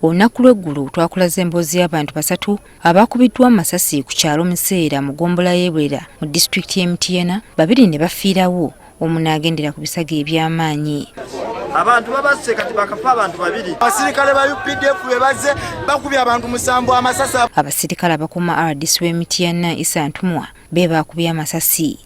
Olunaku lw'eggulo twakulaze emboozi y'abantu basatu abaakubidwa amasasi ku kyalo Museera mu ggombolola y'Erina mu disitulikiti y'e Mityana, babiri ne bafiirawo, omu n'agendera ku bisago eby'amaanyi. Abantu babasse kati bakafa abantu babiri. Abasirikale ba UPDF bebaze bakubye abantu 7 amasasi. Abasirikale abakuuma RDC w'e Mityana Ntumwa be baakubye amasasi.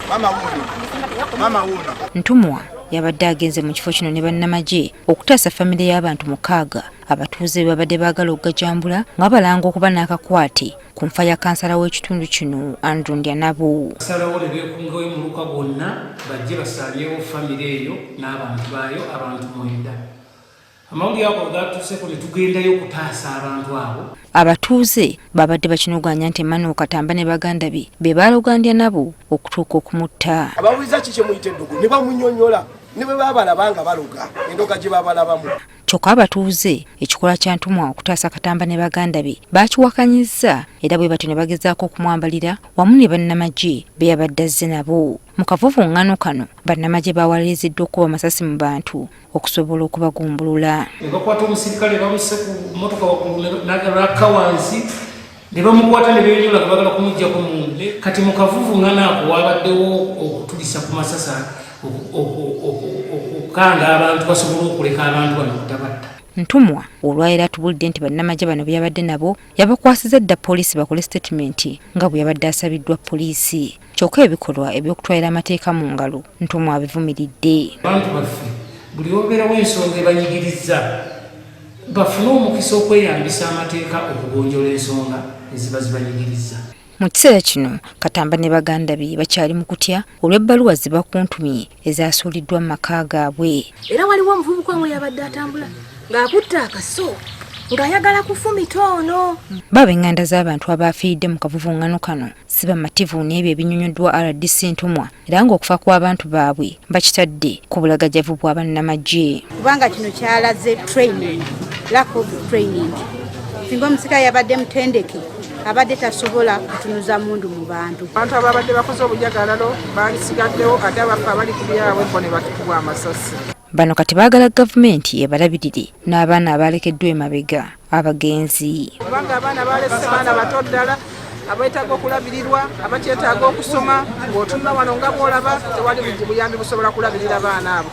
Mama wuno. Ntumwa yabadde agenze mu kifo kino ne bannamagye okutaasa famire y'abantu 6 abatuuze babadde baagala okugajambula nga balanga okuba n'akakwate ku nfa ya kansala w'ekitundu kino Andrundya nabo. Basalawo ne beekungawo mu luka bonna bajje basalyewo famire eyo n'abantu baayo abantu 9. Amawulire ago gatuuseko ne tugendayo okutaasa abantu abo. Abatuuze babadde bakinoganya nti Bano Katamba ne baganda be baalogandya nabo okutuuka okumutta. Abawiza kike muyite ndugu ne bamunyonyola ne bwe babalabanga baloga endoga gye babalabamu. Kyokka abatuuze ekikola kya Ntumwa okutaasa Katamba ne baganda be bakiwakanyizza era bwe batyo ne bagezaako okumwambalira wamu ne bannamagye be yabadde azze nabo. Mu kavuvuŋŋano kano bannamagye bawaliriziddwa okuba amasasi mu bantu okusobola okubagumbulula. Ne bakwata omusirikale bamuse ku mmotoka waggulu n'agalaka wansi ne bamukwata ne beeyonyola nga bagala kumuggyako munde. Kati mu kavuvuŋŋano ako wabaddewo okutulisa ku masasi okukanga abantu basobole okuleka abantu bano kutabatta. Ntumwa olwayera atubulidde nti bannamagye bano byabadde nabo yabakwasiza dda poliisi bakole statement nga bwe yabadde asabiddwa poliisi. Kyokka ebikolwa eby'okutwalira amateeka mu ngalo Ntumwa abivumiridde. Abantu baffe buli obeerawo ensonga ebanyigiriza bafune omukisa okweyambisa amateeka okugonjola ensonga eziba zibanyigiriza. Mu kiseera kino Katamba ne baganda be bakyali mu kutya olw'ebbaluwa zibakuntumye ezasuuliddwa mu maka gaabwe. Era waliwo omuvubuka omwe yabadde atambula ng'akutte akaso ng'ayagala kufumita ono. Baba enganda z'abantu abaafiiridde mu kavuvuŋŋano kano si bamativu n'ebyo ebinyonyoddwa RDC Ntumwa era ng'okufa kw'abantu baabwe bakitadde ku bulagajavu bwa bannamagye. Kubanga kino kyalaze training, lack of training. Singa omusika yabadde mutendeke abadde tasobola kutunuza mundu mu bantu. Abantu ababadde bakoze obujagalalo balisigaddewo ate abafa abali ku byabwe bo ne batukubwa amasasi. Bano kati baagala gavumeenti ebalabirire n'abaana abalekeddwa emabega abagenzi. Kubanga abaana balese baana bato ddala abeetaaga okulabirirwa abakyetaaga okusoma ng'otunula wano nga bw'olaba tewali buyambi busobola kulabirira baana abo.